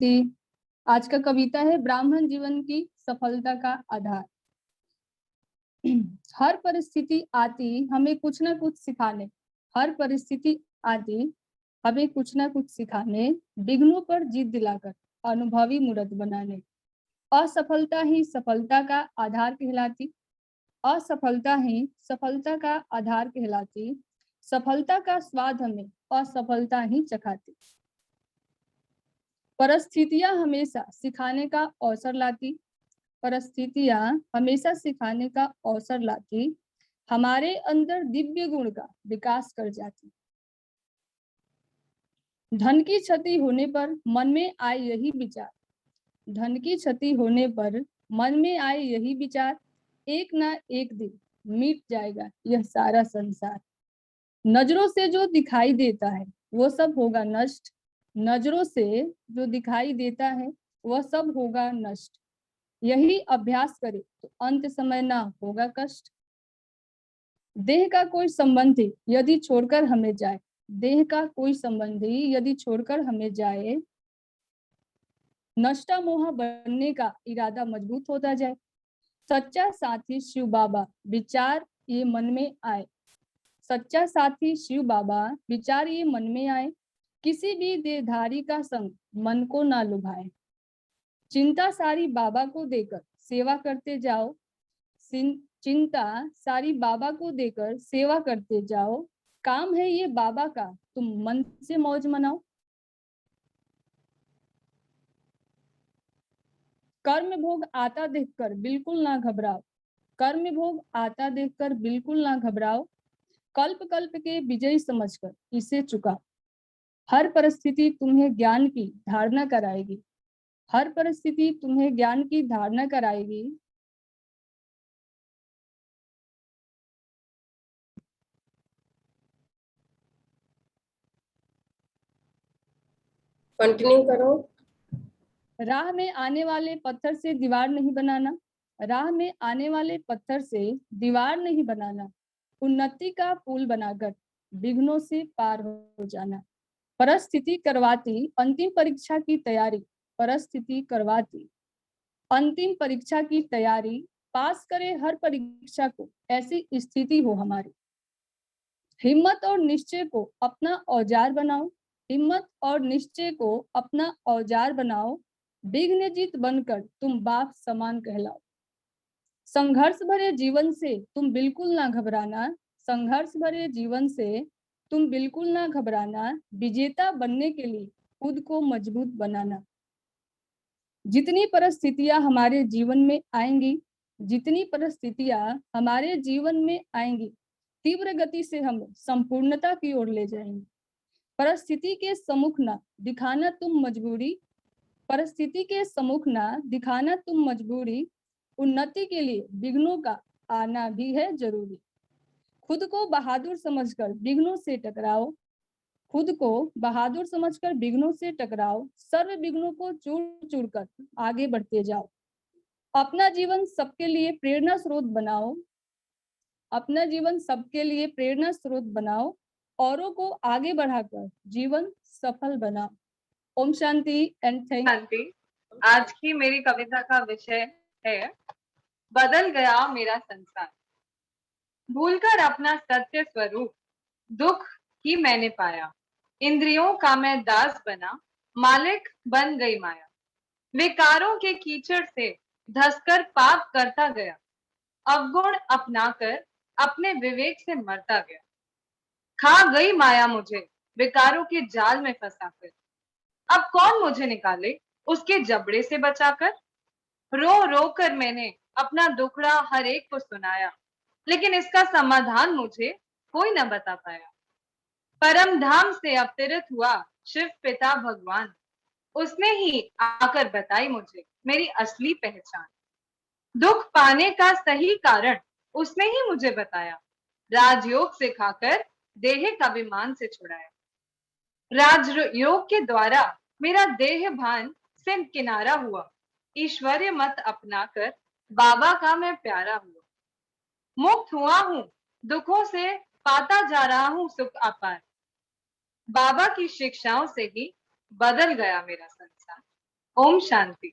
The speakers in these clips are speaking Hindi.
जी, आज का कविता है ब्राह्मण जीवन की सफलता का आधार। हर परिस्थिति आती हमें कुछ ना कुछ सिखाने, हर परिस्थिति आती हमें कुछ ना कुछ सिखाने, विघ्नों पर जीत दिलाकर अनुभवी मूर्त बनाने। असफलता ही सफलता का आधार कहलाती, असफलता ही सफलता का आधार कहलाती, सफलता का स्वाद हमें असफलता ही चखाती। परिस्थितियां हमेशा सिखाने का अवसर लाती, परिस्थितियां हमेशा सिखाने का अवसर लाती, हमारे अंदर दिव्य गुण का विकास कर जाती। धन की क्षति होने पर मन में आए यही विचार, धन की क्षति होने पर मन में आए यही विचार, एक ना एक दिन मिट जाएगा यह सारा संसार। नजरों से जो दिखाई देता है वो सब होगा नष्ट, नजरों से जो दिखाई देता है वह सब होगा नष्ट। यही अभ्यास करे तो अंत समय ना होगा कष्ट। देह का कोई संबंधी यदि छोड़कर हमें जाए, देह का कोई संबंधी यदि छोड़कर हमें जाए, नष्टा मोह बनने का इरादा मजबूत होता जाए। सच्चा साथी शिव बाबा विचार ये मन में आए, सच्चा साथी शिव बाबा विचार ये मन में आए, किसी भी देहधारी का संग मन को ना लुभाए। चिंता सारी बाबा को देकर सेवा करते जाओ, चिंता सारी बाबा को देकर सेवा करते जाओ, काम है ये बाबा का तुम मन से मौज मनाओ। कर्म भोग आता देखकर बिल्कुल ना घबराओ, कर्म भोग आता देखकर बिल्कुल ना घबराओ, कल्प कल्प के विजय समझकर इसे चुकाओ। हर परिस्थिति तुम्हें ज्ञान की धारणा कराएगी, हर परिस्थिति तुम्हें ज्ञान की धारणा कराएगी। कंटिन्यू करो। राह में आने वाले पत्थर से दीवार नहीं बनाना, राह में आने वाले पत्थर से दीवार नहीं बनाना, उन्नति का पुल बनाकर विघ्नों से पार हो जाना। परिस्थिति करवाती अंतिम परीक्षा की तैयारी, परिस्थिति करवाती अंतिम परीक्षा की तैयारी, पास करे हर परीक्षा को ऐसी स्थिति हो हमारी। हिम्मत और निश्चय को अपना औजार बनाओ, हिम्मत और निश्चय को अपना औजार बनाओ, विघ्न जीत बनकर तुम बाप समान कहलाओ। संघर्ष भरे जीवन से तुम बिल्कुल ना घबराना, संघर्ष भरे जीवन से तुम बिल्कुल ना घबराना, विजेता बनने के लिए खुद को मजबूत बनाना। जितनी परिस्थितियां हमारे जीवन में आएंगी, जितनी परिस्थितियां हमारे जीवन में आएंगी, तीव्र गति से हम संपूर्णता की ओर ले जाएंगे। परिस्थिति के सम्मुख ना दिखाना तुम मजबूरी, परिस्थिति के सम्मुख ना दिखाना तुम मजबूरी, उन्नति के लिए विघ्नों का आना भी है जरूरी। खुद को बहादुर समझकर विघ्नों से टकराओ, खुद को बहादुर समझकर विघ्नों से टकराओ, सर्व विघ्नों को चूर चूर कर आगे बढ़ते जाओ। अपना जीवन सबके लिए प्रेरणा स्रोत बनाओ, अपना जीवन सबके लिए प्रेरणा स्रोत बनाओ, औरों को आगे बढ़ाकर जीवन सफल बनाओ। Om Shanti and thank. शांति। आज की मेरी कविता का विषय है बदल गया मेरा संसार। भूलकर अपना सत्य स्वरूप दुख ही मैंने पाया, इंद्रियों का मैं दास बना, मालिक बन गई माया। विकारों के कीचड़ से धसकर पाप करता गया, अवगुण अपनाकर अपने विवेक से मरता गया। खा गई माया मुझे विकारों के जाल में फंसाकर, अब कौन मुझे निकाले उसके जबड़े से बचाकर। रो रो कर मैंने अपना दुखड़ा हर एक को सुनाया, लेकिन इसका समाधान मुझे कोई न बता पाया। परम धाम से अवतरित हुआ शिव पिता भगवान, उसने ही आकर बताई मुझे मेरी असली पहचान। दुख पाने का सही कारण उसने ही मुझे बताया, राजयोग सिखाकर देह का अभिमान से छुड़ाया। राजयोग के द्वारा मेरा देह भान से किनारा हुआ, ईश्वरीय मत अपनाकर बाबा का मैं प्यारा हुआ। मुक्त हुआ हूं दुखों से, पाता जा रहा हूं सुख अपार, बाबा की शिक्षाओं से ही बदल गया मेरा संसार। ओम शांति।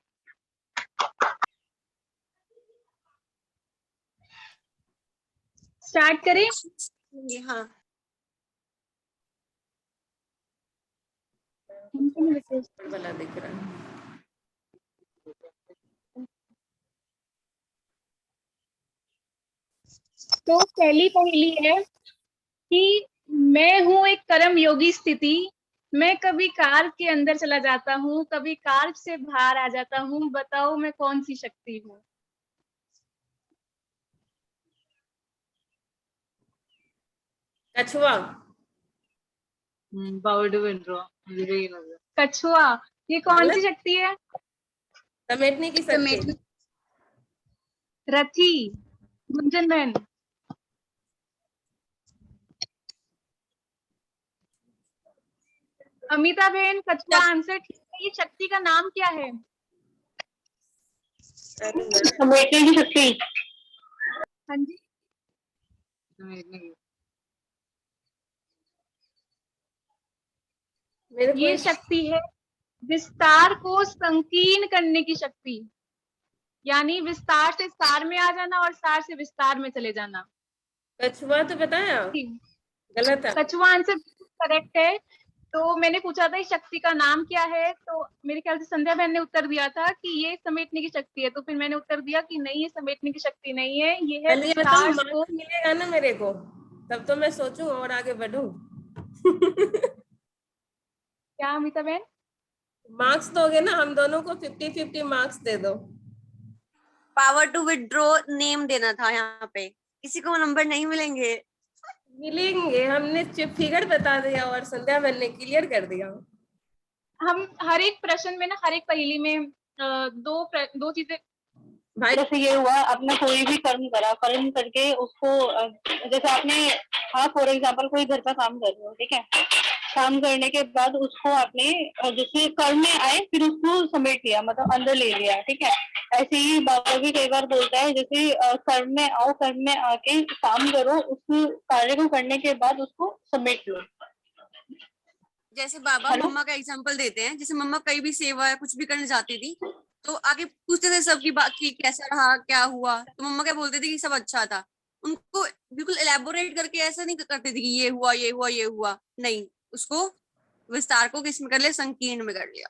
स्टार्ट करें? हाँ। वाला दिख रहा है। तो पहली पहेली है कि मैं हूँ एक कर्म योगी स्थिति, मैं कभी कार के अंदर चला जाता हूँ, कभी कार से बाहर आ जाता हूँ, बताओ मैं कौन सी शक्ति हूँ? कछुआ। Power to withdraw. मुझे भी ये लग रहा कछुआ? ये कौन सी शक्ति है? समेटने की शक्ति। रथी। गुंजन बहन। अमिता बहन, कछुआ आंसर ठीक है। ये शक्ति का नाम क्या है? समेटने की शक्ति। हाँ जी, है। मेरे को ये शक्ति है विस्तार को संकीर्ण करने की शक्ति, यानी विस्तार से सार में आ जाना और सार से विस्तार में चले जाना। कछुआ तो बताया, गलत है। कछुआ आंसर करेक्ट है। तो मैंने पूछा था इस शक्ति का नाम क्या है, तो मेरे ख्याल से संध्या बहन ने उत्तर दिया था कि ये समेटने की शक्ति है, तो फिर मैंने उत्तर दिया कि नहीं, ये समेटने की शक्ति नहीं है, ये है पहले ये बताओ, विस्तार को। मार्क्स मिलेगा ना मेरे को, तब तो मैं सोचूं और आगे बढ़ूं। क्या अमिता बहन? मार्क्स दोगे ना, हम दोनों को 50-50 मार्क्स दे दो। पावर टू विड्रॉ नेम देना था यहाँ पे, किसी को नंबर नहीं मिलेंगे। मिलेंगे, हमने फिगर बता दिया और संध्या बहन ने क्लियर कर दिया। हम हर एक प्रश्न में ना, हर एक पहेली में दो चीजें। भाई जैसे ये हुआ, आपने कोई भी कर्म करा, कर्म करके उसको जैसे आपने, हाँ फॉर एग्जाम्पल कोई घर का काम कर रहे हो, ठीक है, काम करने के बाद उसको आपने जैसे कर्म में आए फिर उसको समेट लिया, मतलब अंदर ले लिया, ठीक है। ऐसे ही बाबा भी कई बार बोलता है, जैसे कर्म में आओ, कर्म में आके काम करो, उस कार्य को करने के बाद उसको समेट लो। जैसे बाबा मम्मा का एग्जांपल देते हैं, जैसे मम्मा कहीं भी सेवा या कुछ भी करने जाती थी तो आगे पूछते थे सबकी बात की कैसा रहा, क्या हुआ, तो मम्मा क्या बोलते थे कि सब अच्छा था। उनको बिल्कुल एलैबोरेट करके ऐसा नहीं करते थे कि ये हुआ ये हुआ ये हुआ, नहीं, उसको विस्तार को किस में कर लिया, संकीर्ण में कर लिया।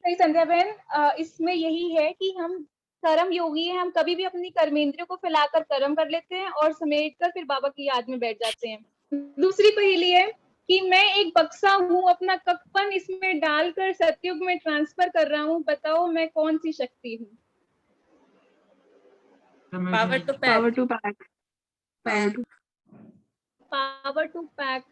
सही संध्या बहन, इसमें यही है कि हम कर्म योगी हैं, हम कभी भी अपनी कर्मेंद्रियों को फैलाकर कर्म कर लेते हैं और समेट कर फिर बाबा की याद में बैठ जाते हैं। दूसरी पहेली है कि मैं एक बक्सा हूँ, अपना ककपन इसमें डालकर सतयुग में ट्रांसफर कर रहा हूँ, बताओ मैं कौन सी शक्ति हूँ? Power to pack. Power to pack.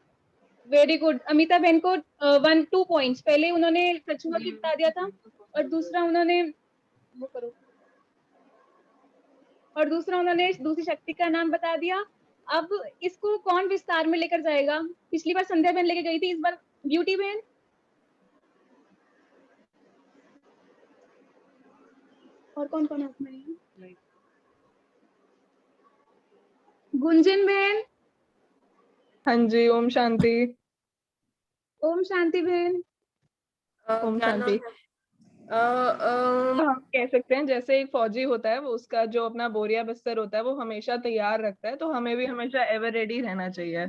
Very good. Amita बहन को 1-2 पॉइंट्स। पहले उन्होंने कछुआ की बता दिया था और दूसरा उन्होंने वो करो, और दूसरा उन्होंने दूसरी शक्ति का नाम बता दिया। अब इसको कौन विस्तार में लेकर जाएगा? पिछली बार संध्या बहन लेके गई थी, इस बार ब्यूटी बहन। और कौन कौन हाथ में है? गुंजन बहन। हाँ जी, ओम शांति। ओम शांति बहन। ओम शांति। तो हम कह सकते हैं जैसे एक फौजी होता है, वो उसका जो अपना बोरिया बिस्तर होता है वो हमेशा तैयार रखता है, तो हमें भी हमेशा एवर रेडी रहना चाहिए।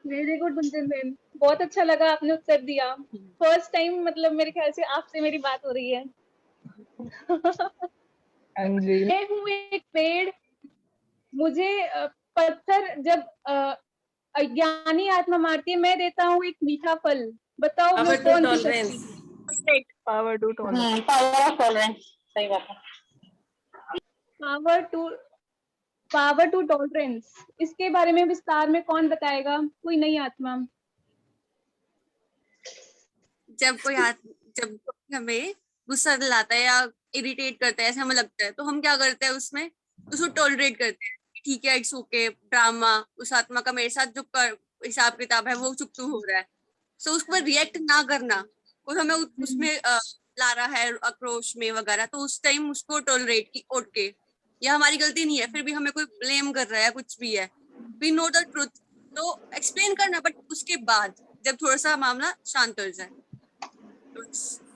वेरी गुड गुंजन बहन, बहुत अच्छा लगा आपने उत्तर दिया। फर्स्ट टाइम मतलब मेरे ख्याल से आपसे मेरी बात हो रही है। हाँ जी। मैं हूँ एक पेड़, मुझे पत्थर जब अज्ञानी आत्मा मारती है, मैं देता हूँ एक मीठा फल, बताओ वो पावर टू कौन सी टॉलरेंस। शक्ति? Power to tolerance. Power of tolerance, सही बात है। पावर टू टॉलरेंस, इसके बारे में विस्तार में कौन बताएगा? कोई नई आत्मा। जब हमें गुस्सा दिलाता है या इरिटेट करता है, ऐसा हमें लगता है, तो हम क्या करते हैं उसमें, उसको टॉलरेट करते हैं, ठीक है, इट्स ओके, ड्रामा, उस आत्मा का मेरे साथ जो हिसाब किताब है वो चुप चुप हो रहा है, सो उस पर रिएक्ट ना करना। और हमें उसमें ला रहा है आक्रोश में वगैरह, तो उस टाइम उसको टॉलरेट की ओके, यह हमारी गलती नहीं है, फिर भी हमें कोई ब्लेम कर रहा है, कुछ भी है, वी नो द ट्रुथ, तो एक्सप्लेन करना, बट उसके बाद जब थोड़ा सा मामला शांत हो जाए।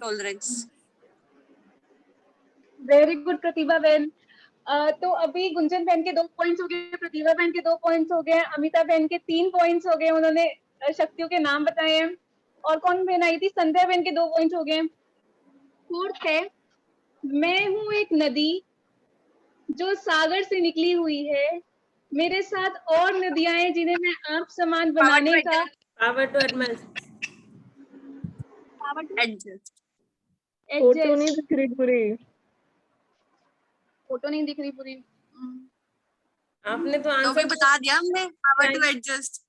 टॉलरेंस। वेरी गुड प्रतिभा बहन। तो अभी गुंजन बहन के 2 पॉइंट्स हो गए, प्रतिभा बहन के 2 पॉइंट्स हो गए, अमिता बहन के 3 पॉइंट्स हो गए, उन्होंने शक्तियों के नाम बताए हैं। और कौन बहन आई थी? संध्या बहन के 2 पॉइंट्स हो गए। फोर्थ है, मैं हूँ एक नदी जो सागर से निकली हुई है, मेरे साथ और नदियां हैं जिन्हें मैं आप समान बनाने का power to adjust. Adjust. Photo नहीं दिख रही पूरी। फोटो नहीं दिख रही पूरी। आपने तो तो आंसर फिर बता दिया हमने, power to adjust.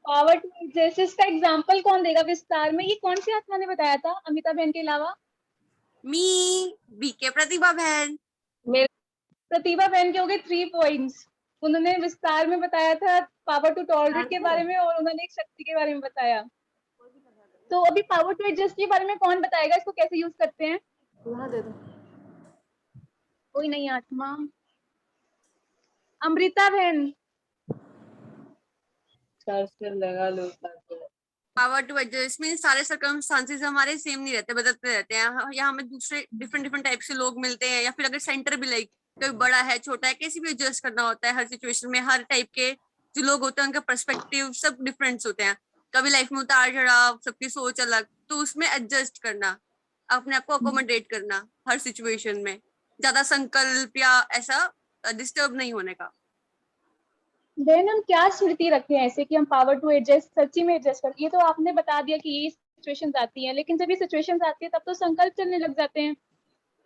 Power to adjust, इसका एग्जांपल कौन देगा विस्तार में? ये कौन सी आत्मा ने बताया था अमिता बहन के अलावा? मी बीके प्रतिभा बहन। प्रतिभा बहन के हो गए 3 पॉइंट्स। उन्होंने विस्तार में बताया था पावर टू टॉलरेट के बारे में, और उन्होंने एक शक्ति के बारे में बताया। तो अभी पावर टू एडजस्ट के बारे में कौन बताएगा, इसको कैसे यूज करते हैं? दे दो। कोई नहीं आत्मा। अमृता बहन। लगा लो। पावर टू एडजस्ट मीन सारे सर्कमस्टांसेस हमारे सेम नहीं रहते, बदलते रहते हैं। यहाँ हमें दूसरे डिफरेंट टाइप से लोग मिलते हैं, या फिर अगर सेंटर भी लाइक कोई बड़ा है छोटा है, कैसे भी एडजस्ट करना होता है हर सिचुएशन में। हर टाइप के जो लोग होते हैं उनका पर्सपेक्टिव सब डिफरेंट होते हैं। कभी लाइफ में उतार चढ़ाव, सबकी सोच अलग, तो उसमें एडजस्ट करना, अपने आप को अकोमोडेट करना हर सिचुएशन में, ज्यादा संकल्प या ऐसा डिस्टर्ब नहीं होने का। देन हम क्या स्मृति रखते हैं ऐसे कि हम पावर टू एडजस्ट सच्ची में एडजस्ट करते? ये तो आपने बता दिया कि ये सिचुएशंस आती हैं, लेकिन जब ये सिचुएशंस आती है तब तो संकल्प चलने लग जाते हैं।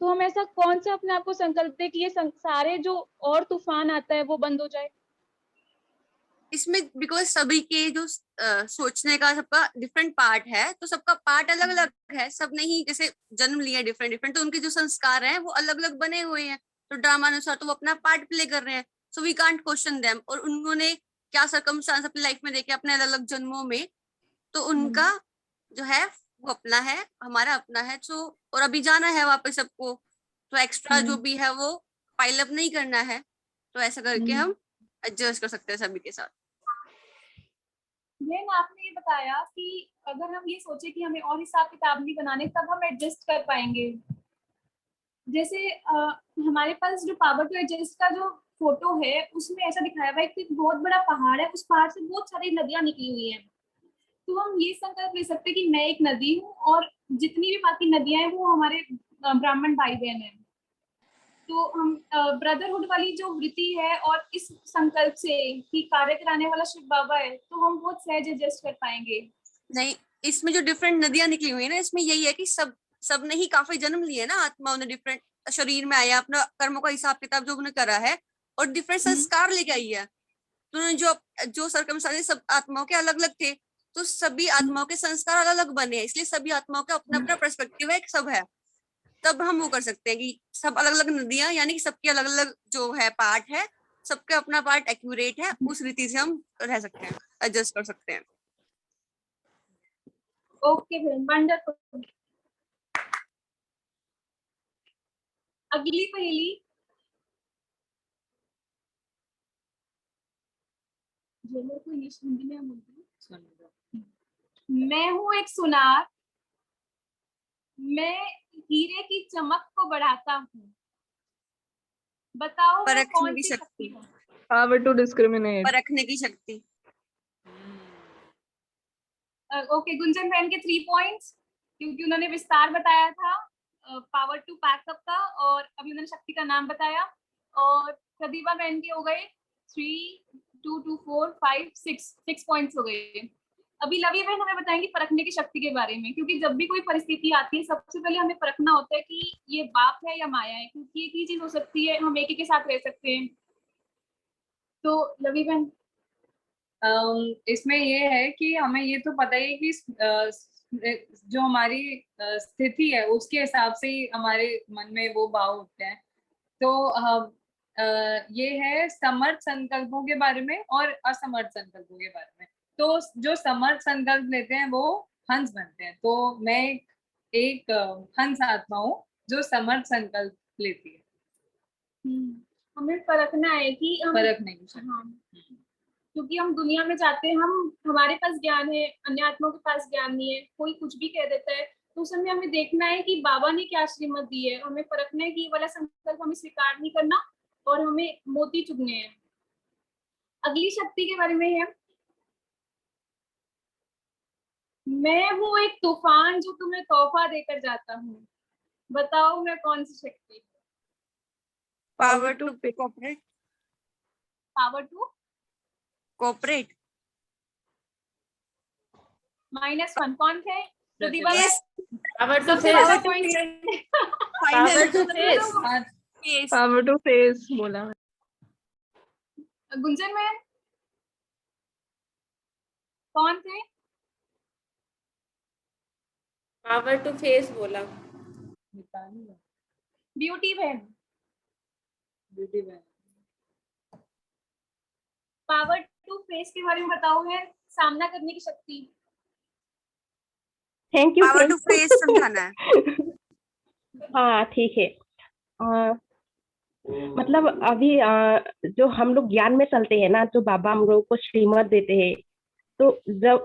तो हम ऐसा कौन सा अपने आप को संकल्प दे कि ये सारे जो और तूफान आता है वो बंद हो जाए? इसमें बिकॉज सभी के जो सोचने का सबका डिफरेंट पार्ट है, तो सबका पार्ट अलग अलग है। सब नहीं जैसे जन्म लिया डिफरेंट, तो उनके जो संस्कार हैं वो अलग अलग बने हुए हैं, तो ड्रामा अनुसार तो वो अपना पार्ट प्ले कर रहे हैं। So we can't question them, और उन्होंने क्या सर्कमस्टांस अपनी लाइफ में देखे अपने अलग अलग जन्मों में, तो उनका जो है वो अपना है, हमारा अपना है। सो और अभी जाना है वापस सबको, तो एक्स्ट्रा जो भी है वो पाइल अप नहीं करना है। तो ऐसा करके हम एडजस्ट कर सकते हैं सभी के साथ। देन आपने ये बताया कि अगर हम ये सोचे कि हमें और हिसाब किताब नहीं बनाने, तब हम एडजस्ट कर पाएंगे। जैसे हमारे पास जो पावर टू एडजस्ट का जो फोटो है उसमें ऐसा दिखाया हुआ है कि बहुत बड़ा पहाड़ है, उस पहाड़ से बहुत सारी नदियां निकली हुई हैं। तो हम ये संकल्प ले सकते हैं कि मैं एक नदी हूँ और जितनी भी बाकी नदियां हैं वो हमारे ब्राह्मण भाई बहन हैं। तो हम ब्रदरहुड वाली जो वृत्ति है और इस संकल्प से कि कार्य कराने वाला शिव बाबा है, तो हम बहुत सहज एडजस्ट कर पाएंगे। नहीं, इसमें जो डिफरेंट नदियां निकली हुई है ना, इसमें यही है कि सब ने ही काफी जन्म लिए ना, आत्माओं ने डिफरेंट शरीर में आया, अपना कर्मों का हिसाब किताब जो उन्होंने करा है और डिफरेंट संस्कार लेके आई है। तो उन्होंने जो सर्कमस्टांसेस सब आत्माओं के अलग अलग थे, तो सभी आत्माओं के संस्कार अलग अलग बने हैं, इसलिए सभी आत्माओं का अपना अपना पर्सपेक्टिव है, सब है। तब हम वो कर सकते हैं कि सब अलग अलग नदियां, यानी कि सबके अलग अलग जो है पार्ट है, सबका अपना पार्ट एक्यूरेट है, उस रीति से हम रह सकते हैं, एडजस्ट कर सकते हैं। ओके बहन, वंडरफुल। अगली पहेली, हिंदी में मैं हूँ एक सुनार, मैं हीरे की चमक को बढ़ाता हूँ, बताओ मैं परखने कौन की सी शक्ति। हूँ? Power to discriminate. परखने की शक्ति। ओके, गुंजन बहन के 3 पॉइंट्स, क्योंकि उन्होंने विस्तार बताया था पावर टू पैकअप का, और अभी उन्होंने शक्ति का नाम बताया। और प्रतिभा बहन के हो गए 3, 2, 2, 4, 5, 6 पॉइंट्स हो गए। अभी लवी बहन हमें बताएंगी परखने की शक्ति के बारे में, क्योंकि जब भी कोई परिस्थिति आती है सबसे पहले हमें परखना होता है कि ये बाप है या माया है, क्योंकि एक ही चीज हो सकती है, हम एक ही के साथ रह सकते हैं। तो लवी बहन, इसमें ये है कि हमें ये तो पता ही है कि जो हमारी स्थिति है उसके हिसाब से ही हमारे मन में वो भाव उठते हैं। तो ये है समर्थ संकल्पों के बारे में और असमर्थ संकल्पों के बारे में। तो जो समर्थ संकल्प लेते हैं वो हंस बनते हैं, तो मैं एक हंस आत्मा हूँ जो समर्थ संकल्प लेती है। हमें परखना है कि हम परखने की शक्ति। हाँ, क्योंकि हम दुनिया में जाते हैं, हमारे पास ज्ञान है, अन्य आत्माओं के पास ज्ञान नहीं है, कोई कुछ भी कह देता है, तो उस समय हमें देखना है कि बाबा ने क्या श्रीमत दी है, हमें परखना है कि ये वाला संकल्प हमें स्वीकार नहीं करना और हमें मोती चुगने हैं। अगली शक्ति के बारे में है, मैं हूँ एक तूफान जो तुम्हें तोहफा देकर जाता हूँ। बताओ मैं कौन सी शक्ति? Power to cooperate. Power to cooperate. -1 कौन थे? प्रतिभा Yes. पावर टू सबसे फेस। ज्यादा point. Power to face. Yes. Power to face बोला। गुंजन मैम कौन थे? पावर टू फेस बोला। ब्यूटी बहन। पावर टू फेस के बारे में बताओ, है सामना करने की शक्ति। Thank you. Power to face समझाना है। हाँ ठीक है। मतलब अभी जो हम लोग ज्ञान में चलते हैं ना, जो बाबा हम लोग को श्रीमत देते हैं, तो जब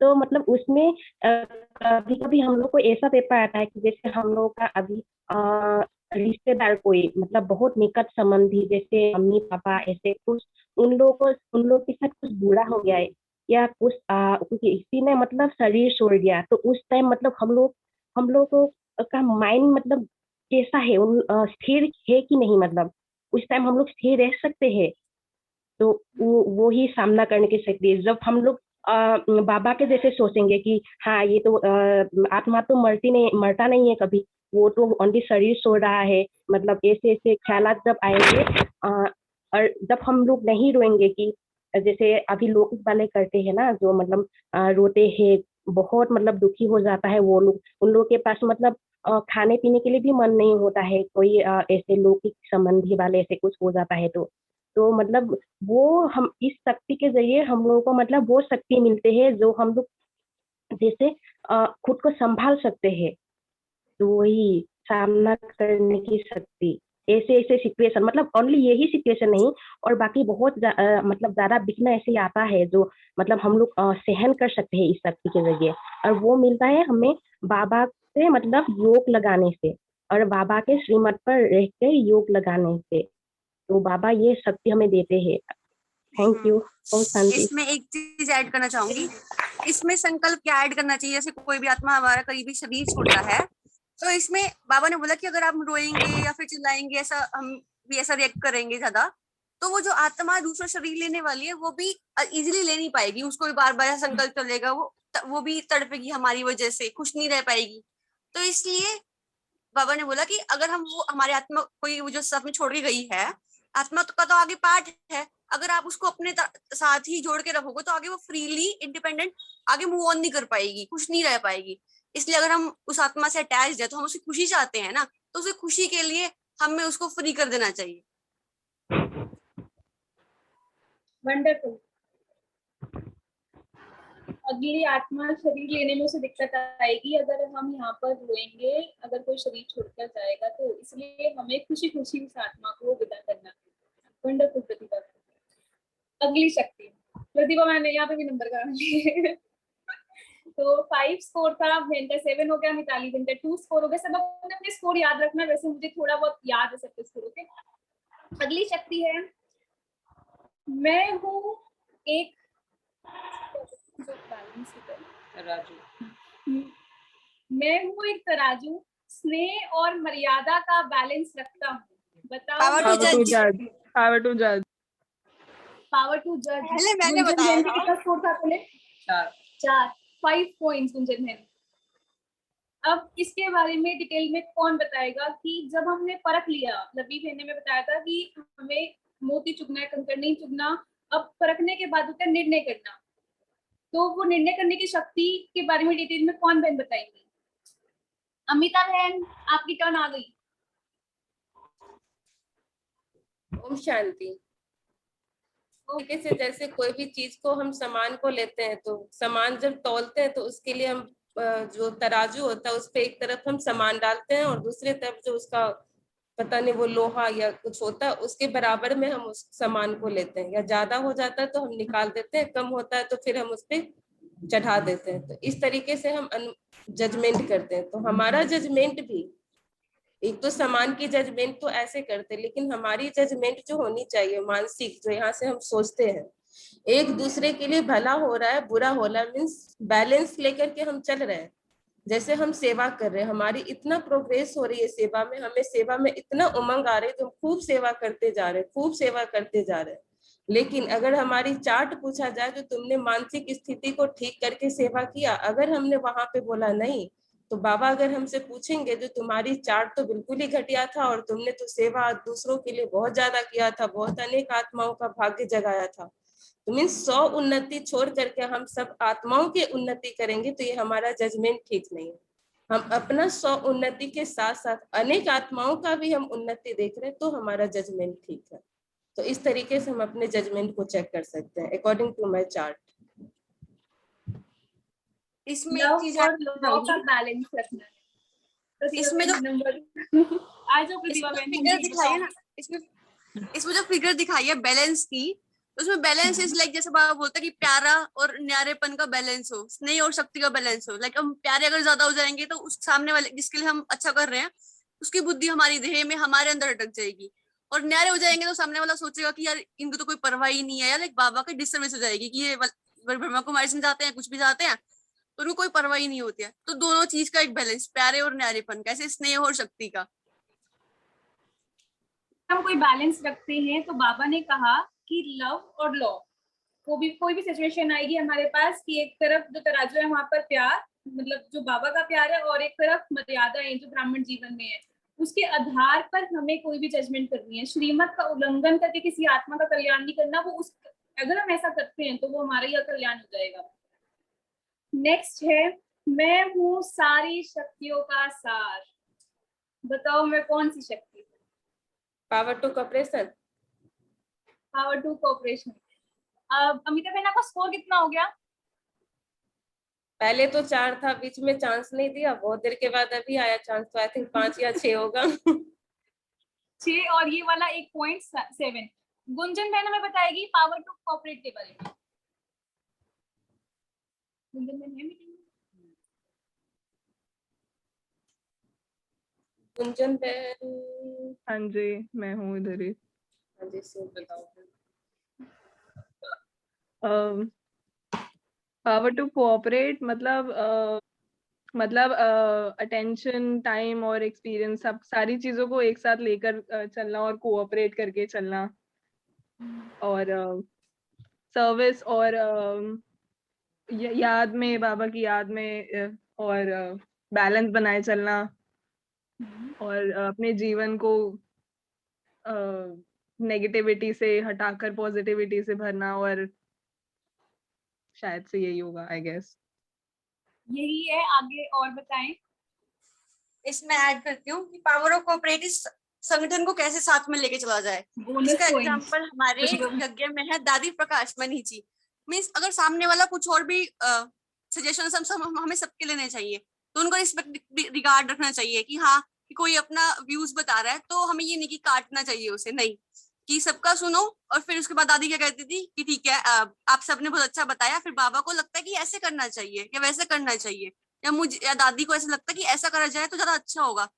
तो मतलब उसमें कभी कभी हम लोग को ऐसा पेपर आता है कि जैसे हम लोग का अभी रिश्तेदार कोई मतलब बहुत निकट संबंधी, जैसे मम्मी पापा, ऐसे कुछ उन लोग के साथ कुछ बुरा हो गया है, या कुछ किसी ने मतलब शरीर छोड़ दिया, तो उस टाइम मतलब हम लोग का माइंड मतलब कैसा है, स्थिर है कि नहीं, मतलब उस टाइम हम लोग स्थिर रह सकते हैं। तो वो ही सामना करने की शक्ति है। जब हम लोग बाबा के जैसे सोचेंगे कि हाँ ये तो आत्मा तो मरता नहीं है कभी, वो तो ओनली शरीर सो रहा है, मतलब ऐसे ऐसे ख्यालात जब आएंगे, और जब हम लोग नहीं रोएंगे कि जैसे अभी लोग वाले करते हैं ना, जो मतलब रोते हैं, बहुत मतलब दुखी हो जाता है वो लोग, उन लोगों के पास मतलब खाने पीने के लिए भी मन नहीं होता है, कोई ऐसे लौकिक संबंधी वाले ऐसे कुछ हो जाता है, तो मतलब वो हम इस शक्ति के जरिए हम लोगों को मतलब वो शक्ति मिलते हैं जो हम लोग जैसे खुद को संभाल सकते हैं। तो वही सामना करने की शक्ति, ऐसे ऐसे सिचुएशन, मतलब ओनली यही सिचुएशन नहीं, और बाकी बहुत मतलब ज्यादा विघ्न ऐसे आता है जो मतलब हम लोग सहन कर सकते हैं इस शक्ति के जरिए, और वो मिलता है हमें बाबा से मतलब योग लगाने से, और बाबा के श्रीमत पर रह के योग लगाने से, तो बाबा ये शक्ति हमें देते हैं। Thank you. ओम शांति। इसमें एक चीज ऐड करना चाहूंगी, इसमें संकल्प क्या ऐड करना चाहिए, जैसे कोई भी आत्मा हमारा करीबी शरीर छोड़ता है, तो इसमें बाबा ने बोला कि अगर आप रोएंगे या फिर चिल्लाएंगे, ऐसा हम भी ऐसा रिएक्ट करेंगे ज्यादा, तो वो जो आत्मा दूसरा शरीर लेने वाली है वो भी इजीली ले नहीं पाएगी, उसको भी बार बार संकल्प चलेगा, वो भी तड़पेगी हमारी वजह से, खुश नहीं रह पाएगी। तो इसलिए बाबा ने बोला कि अगर हम वो हमारे आत्मा कोई वो जो अपनी छोड़ के गई है, आत्मा का तो आगे पार्ट है, अगर आप उसको अपने साथ ही जोड़ के रखोगे तो आगे वो फ्रीली इंडिपेंडेंट आगे मूव ऑन नहीं कर पाएगी, खुश नहीं रह पाएगी। इसलिए अगर हम उस आत्मा से अटैच है तो हम उसकी खुशी चाहते हैं ना, तो उसे खुशी के लिए हमें उसको फ्री कर देना चाहिए। वंडरफुल। अगली आत्मा शरीर लेने में उसे दिक्कत आएगी अगर हम यहाँ पर रोएंगे, अगर कोई शरीर छोड़कर जाएगा, तो इसलिए हमें खुशी खुशी उस आत्मा को विदा करना। वंडरफुल प्रतिभा। अगली शक्ति प्रतिभा, मैंने यहाँ पे भी नंबर कहा लिए तो 5 स्कोर था, भेंटर 7 हो गया, मिताली भेंटर 2 स्कोर हो गया। सब अपने अपने स्कोर याद रखना, वैसे मुझे थोड़ा बहुत याद है सबके स्कोर। ओके, अगली शक्ति है, मैं हूँ एक मैं हूँ एक तराजू, स्नेह और मर्यादा का बैलेंस रखता हूँ। बताओ। पावर टू जज। पावर टू जज। पावर टू जज। पहले मैंने बताया था। कितना स्कोर था पहले? 4 5 पॉइंट्स गुंजन है। अब इसके बारे में डिटेल में कौन बताएगा कि जब हमने परख लिया, लवी बहन ने बताया था कि हमें मोती चुगना है, कंकड़ नहीं चुगना। अब परखने के बाद उसका निर्णय करना, तो वो निर्णय करने की शक्ति के बारे में डिटेल में कौन बहन बताएंगी? अमिता बहन, आपकी टर्न आ गई। ओम शांति। तरीके से जैसे कोई भी चीज को हम सामान को लेते हैं, तो सामान जब तौलते हैं तो उसके लिए हम जो तराजू होता है उस पे एक तरफ हम सामान डालते हैं और दूसरी तरफ जो उसका पता नहीं वो लोहा या कुछ होता है, उसके बराबर में हम उस सामान को लेते हैं, या ज्यादा हो जाता है तो हम निकाल देते हैं, कम होता है तो फिर हम उस पर चढ़ा देते हैं। तो इस तरीके से हम जजमेंट करते हैं। तो हमारा जजमेंट भी, एक तो सामान की जजमेंट तो ऐसे करते हैं, लेकिन हमारी जजमेंट जो होनी चाहिए मानसिक, जो यहाँ से हम सोचते हैं एक दूसरे के लिए भला हो रहा है बुरा हो रहा है, मीन्स बैलेंस लेकर के हम चल रहे हैं। जैसे हम सेवा कर रहे हैं, हमारी इतना प्रोग्रेस हो रही है सेवा में, हमें सेवा में इतना उमंग आ रही है, तो हम खूब सेवा करते जा रहे हैं, खूब सेवा करते जा रहे हैं। लेकिन अगर हमारी चार्ट पूछा जाए तो तुमने मानसिक स्थिति को ठीक करके सेवा किया, अगर हमने वहां पे बोला नहीं, तो बाबा अगर हमसे पूछेंगे जो तुम्हारी चार्ट तो बिल्कुल ही घटिया था और तुमने तो सेवा दूसरों के लिए बहुत ज्यादा किया था, बहुत अनेक आत्माओं का भाग्य जगाया था, तो मीन्स 100 उन्नति छोड़ करके हम सब आत्माओं की उन्नति करेंगे, तो ये हमारा जजमेंट ठीक नहीं है। हम अपना 100 उन्नति के साथ साथ अनेक आत्माओं का भी हम उन्नति देख रहे हैं, तो हमारा जजमेंट ठीक है। तो इस तरीके से हम अपने जजमेंट को चेक कर सकते हैं अकॉर्डिंग टू माय चार्ट। इसमें एक चीज और लॉ का बैलेंस रखना है। इसमें जो आज जो प्रतिभा बहन फिगर दिखाई है ना, इसमें जो फिगर दिखाई है बैलेंस की, तो उसमें बैलेंस इज लाइक जैसे बाबा बोलता है कि प्यारा और न्यारेपन का बैलेंस हो, स्नेह और शक्ति का बैलेंस हो। लाइक हम प्यारे अगर ज्यादा हो जाएंगे तो उस सामने वाले जिसके लिए हम अच्छा कर रहे हैं उसकी बुद्धि हमारी देह में हमारे अंदर अटक जाएगी, और न्यारे हो जाएंगे तो सामने वाला सोचेगा कि यार इनको तो कोई परवाह ही नहीं है, यार लाइक बाबा की डिसर्विस हो जाएगी कि ये ब्रह्मा कुमारी से जाते हैं, कुछ भी जाते हैं तो उनको कोई परवाह ही नहीं होती है। तो दोनों चीज का एक बैलेंस, प्यारे और न्यारेपन का, ऐसे स्नेह और शक्ति का। हम कोई बैलेंस रखते हैं तो बाबा ने कहा कि लव और लॉ को भी, कोई भी सिचुएशन आएगी हमारे पास कि एक तरफ जो तराजू है वहां पर प्यार, मतलब जो बाबा का प्यार है, और एक तरफ मर्यादा है जो ब्राह्मण जीवन में है, उसके आधार पर हमें कोई भी जजमेंट करनी है। श्रीमत का उल्लंघन करके किसी आत्मा का कल्याण नहीं करना, वो उस, अगर हम ऐसा करते हैं तो वो हमारा ही कल्याण हो जाएगा। नेक्स्ट है, मैं हूँ सारी शक्तियों का सार। बताओ मैं कौन सी शक्ति? Power to cooperation. Power to cooperation. Amita बहन आपका स्कोर कितना हो गया? पहले तो 4 था, बीच में चांस नहीं दिया, बहुत देर के बाद अभी आया चांस, तो आई थिंक 5 या 6 होगा। 6 और ये वाला 1.7। गुंजन बहन हमें बताएगी पावर टू कोऑपरेट के बारे में। गुंजन बहन है मीटिंग में? गुंजन बहन। हाँ जी, मैं हूँ इधर ही। हाँ जी, सो बताओ। पावर टू कोऑपरेट मतलब अटेंशन, टाइम और एक्सपीरियंस, सब सारी चीजों को एक साथ लेकर चलना और कोऑपरेट करके चलना, और सर्विस और याद में, बाबा की याद में, और बैलेंस बनाए चलना, और अपने जीवन को नेगेटिविटी से हटाकर पॉजिटिविटी से भरना, और शायद से यही होगा, आई गेस। यही है, आगे और बताएं। इसमें ऐड करती हूँ कि पावर ऑफ कोऑपरेटिव संगठन को कैसे साथ में लेके चला जाए। इसका एग्जांपल हमारे यज्ञ में है दादी प्रकाश मनी जी। मीन्स अगर सामने वाला कुछ और भी सजेशंस हमें सबके लेने चाहिए, तो उनको रिस्पेक्ट रिगार्ड रखना चाहिए कि हाँ कि कोई अपना व्यूज बता रहा है तो हमें ये नहीं कि काटना चाहिए उसे, नहीं, कि सबका सुनो। और फिर उसके बाद दादी क्या कहती थी कि ठीक है आप सबने बहुत अच्छा बताया, फिर बाबा को लगता है कि ऐसे करना चाहिए या वैसे करना चाहिए, या मुझे या दादी को ऐसा लगता है कि ऐसा करा जाए तो ज्यादा अच्छा होगा,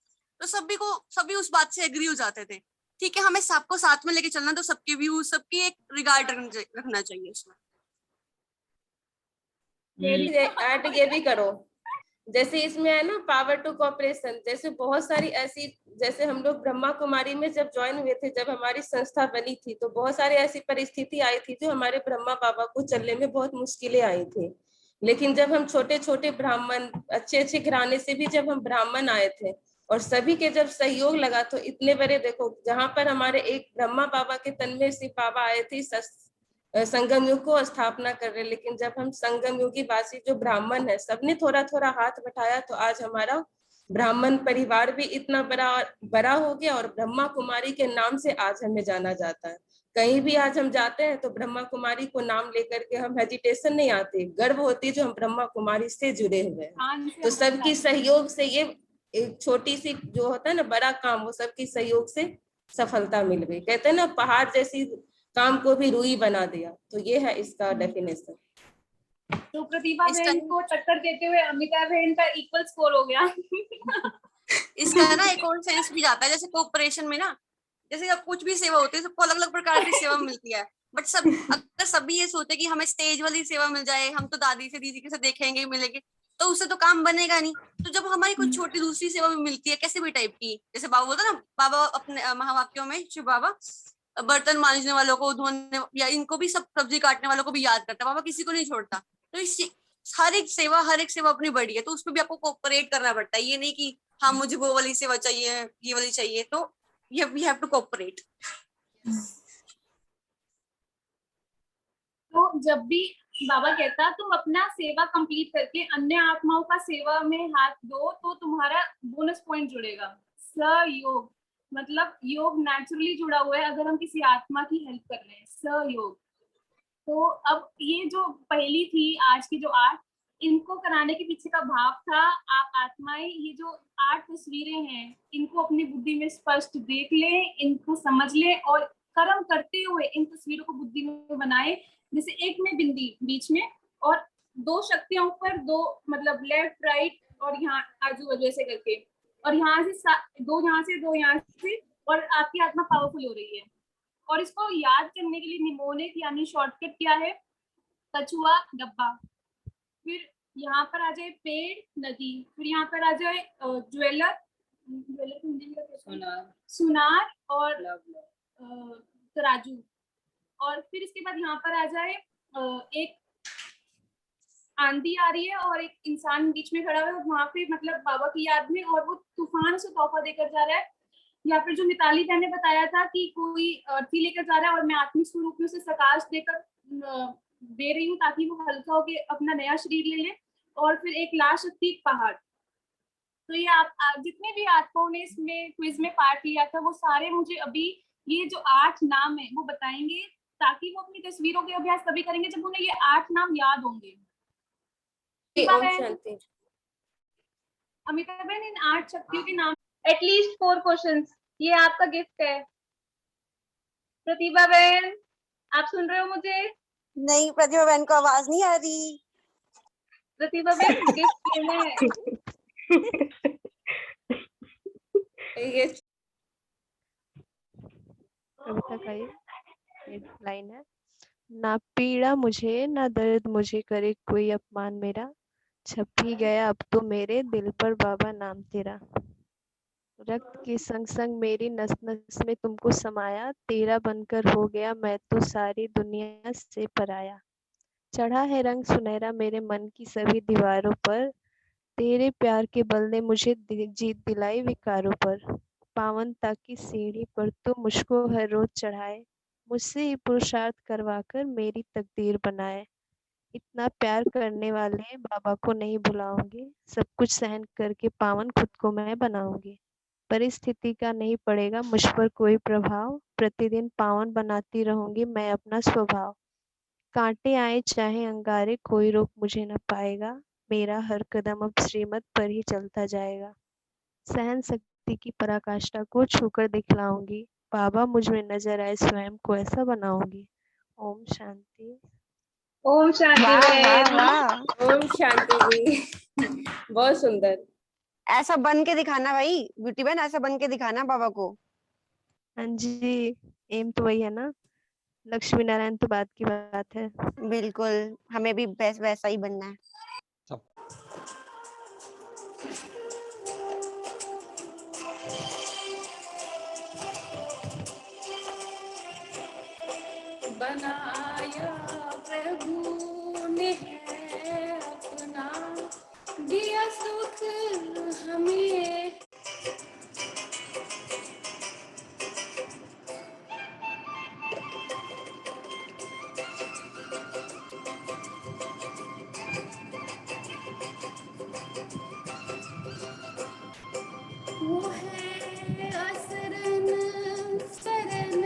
तो सभी उस बात से एग्री हो जाते थे। ठीक है, हमें सबको साथ में लेके चलना, तो सबके व्यूज, सबकी एक रिगार्ड रखना चाहिए उसमें। ऐड ये भी करो, जैसे इसमें है ना पावर टू कॉपरेशन, जैसे बहुत सारी ऐसी, जैसे हम लोग ब्रह्मा कुमारी में जब ज्वाइन हुए थे, जब हमारी संस्था बनी थी, तो बहुत सारी ऐसी परिस्थिति आई थी जो हमारे ब्रह्मा बाबा को चलने में बहुत मुश्किलें आई थी। लेकिन जब हम छोटे छोटे ब्राह्मण, अच्छे अच्छे घराने से भी जब हम ब्राह्मण आए थे और सभी के जब सहयोग लगा, तो इतने बड़े, देखो जहां पर हमारे एक ब्रह्मा बाबा के तन में से बाबा आए थे संगम युग को स्थापना कर रहे, लेकिन जब हम संगम युगी वासी जो ब्राह्मण है सबने थोड़ा थोड़ा हाथ बटाया, तो आज हमारा ब्राह्मण परिवार भी इतना बड़ा हो गया, और ब्रह्मा कुमारी के नाम से आज हमें जाना जाता है। कहीं भी आज हम जाते हैं तो ब्रह्मा कुमारी को नाम लेकर के हम हेजिटेशन नहीं आते, गर्व होती है जो हम ब्रह्मा कुमारी से जुड़े हुए हैं। तो सबकी सहयोग से ये एक छोटी सी जो होता है ना बड़ा काम, वो सबकी सहयोग से सफलता मिल गई। कहते हैं ना पहाड़ जैसी काम को भी रूई बना दिया, तो ये है इसका डेफिनेशन। तो प्रतिभा इस बहन टाइम को टक्कर देते हुए अमिता बहन का इक्वल स्कोर हो गया। इसका ना एक और सेंस भी जाता है, जैसे कोऑपरेशन में ना, जैसे अब कुछ भी सेवा होती है सबको अलग अलग प्रकार की सेवा मिलती है, बट सब अगर सभी ये सोचे कि हमें स्टेज वाली सेवा मिल जाए, हम तो दादी से दीदी के साथ देखेंगे मिलेंगे, तो उससे तो काम बनेगा नहीं। तो जब हमारी कुछ छोटी दूसरी सेवा भी मिलती है, कैसे भी टाइप की, जैसे बाबा बोलता ना, बाबा अपने महावाक्यों में शिव बाबा बर्तन मांजने वालों को, धोने या इनको भी, सब सब्जी काटने वालों को भी याद करता है, बाबा किसी को नहीं छोड़ता। तो इस हर एक सेवा अपनी बड़ी है, तो उसमें भी आपको कोऑपरेट करना पड़ता है। ये नहीं कि हाँ मुझे वो वाली सेवा चाहिए, ये वाली चाहिए, तो वी हैव टू कोऑपरेट। तो जब भी बाबा कहता तुम अपना सेवा कंप्लीट करके अन्य आत्माओं का सेवा में हाथ दो तो तुम्हारा बोनस पॉइंट जुड़ेगा। सहयोग मतलब योग नेचुरली जुड़ा हुआ है, अगर हम किसी आत्मा की हेल्प कर रहे हैं, सहयोग। तो अब ये जो पहली थी आज की जो 8, इनको कराने के पीछे का भाव था, आप आत्माएं ये जो 8 तस्वीरें हैं इनको अपनी बुद्धि में स्पष्ट देख लें, इनको समझ लें और कर्म करते हुए इन तस्वीरों को बुद्धि में बनाए। जैसे एक में बिंदी बीच में और 2 शक्तियों पर 2 मतलब लेफ्ट राइट और यहाँ आजू बाजू ऐसे करके, और यहाँ से 2 यहाँ से 2 यहाँ से, और आपकी आत्मा पावरफुल हो रही है। और इसको याद करने के लिए निमोनिक यानी शॉर्टकट क्या है, कछुआ डब्बा, फिर यहाँ पर आ जाए पेड़ नदी, फिर यहाँ पर आ जाए ज्वेलर, सुनार और तराजू, और फिर इसके बाद यहाँ पर आ जाए एक आंधी आ रही है और एक इंसान बीच में खड़ा हुआ है और वहां पे मतलब बाबा की याद में, और वो तूफान से तोहफा देकर जा रहा है। या फिर जो मिताली बहन ने बताया था कि कोई अर्थी लेकर जा रहा है और मैं आत्मिक स्वरूप में उसे सकाश देकर दे रही हूँ ताकि वो हल्का होके अपना नया शरीर ले ले। और फिर एक लास्ट थी पहाड़। तो ये आप जितने भी आत्माओं ने इसमें क्विज में पार्ट लिया था वो सारे मुझे अभी ये जो 8 नाम है वो बताएंगे, ताकि वो अपनी तस्वीरों के अभ्यास तभी करेंगे जब उन्हें ये 8 नाम याद होंगे। ओम शांति। अमिता बहन इन 8 शक्तियों के नाम एटलीस्ट 4 क्वेश्चंस, ये आपका गिफ्ट है। प्रतिभा बहन आप सुन रहे हो मुझे? नहीं, प्रतिभा बहन को आवाज नहीं आ रही। प्रतिभा बहन गिफ्ट लेना है। ये कविता का ये लाइन है, ना पीड़ा मुझे ना दर्द मुझे करे कोई अपमान मेरा, छप ही गया अब तो मेरे दिल पर बाबा नाम तेरा। रक्त के संग संग मेरी नस नस में तुमको समाया, तेरा बनकर हो गया मैं तो सारी दुनिया से पराया। चढ़ा है रंग सुनहरा मेरे मन की सभी दीवारों पर, तेरे प्यार के बल ने मुझे जीत दिलाई विकारों पर। पावनता की सीढ़ी पर तो मुझको हर रोज चढ़ाए, मुझसे ही पुरुषार्थ करवाकर मेरी तकदीर बनाए। इतना प्यार करने वाले बाबा को नहीं भुलाऊंगी, सब कुछ सहन करके पावन खुद को मैं बनाऊंगी। परिस्थिति का नहीं पड़ेगा मुझ पर कोई प्रभाव, प्रतिदिन पावन बनाती रहूंगी मैं अपना स्वभाव। कांटे आए चाहे अंगारे कोई रोक मुझे न पाएगा, मेरा हर कदम अब श्रीमत पर ही चलता जाएगा। सहन शक्ति की पराकाष्ठा को छूकर दिखलाऊंगी, बाबा मुझ में नजर आए स्वयं को ऐसा बनाऊंगी। ओम शांति। ओम शांति बहन। ओम शांति जी। बहुत सुंदर। ऐसा बन के दिखाना भाई ब्यूटी बहन, ऐसा बन के दिखाना बाबा को। हाँ जी, एम तो वही है ना, लक्ष्मी नारायण तो बात की बात है। बिल्कुल, हमें भी वैसा ही बनना है। बनाया प्रभु ने है अपना, दिया सुख हमें। वो है असरन सरन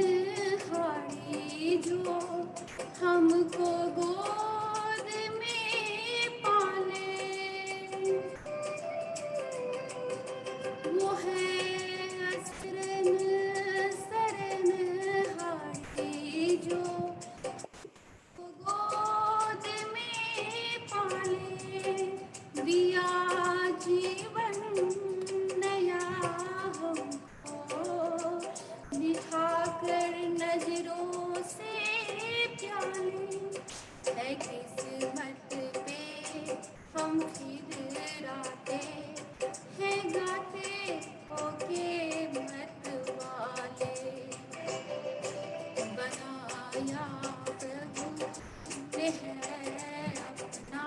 हारी जो है किस्मत पे हम फिर आते हैं गाते होके मत वाले। बनाया प्रभु ने है अपना,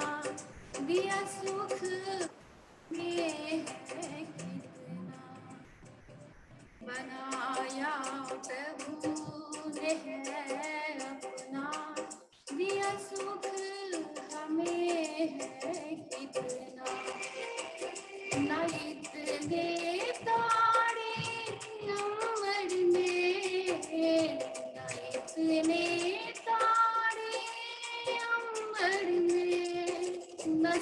दिया सुख में है कितना। बनाया प्रभु ने है अपना, दिया सुख हमें है कितना। ना इतने तारे अम्बर में, ना इतने तारे अम्बर में, न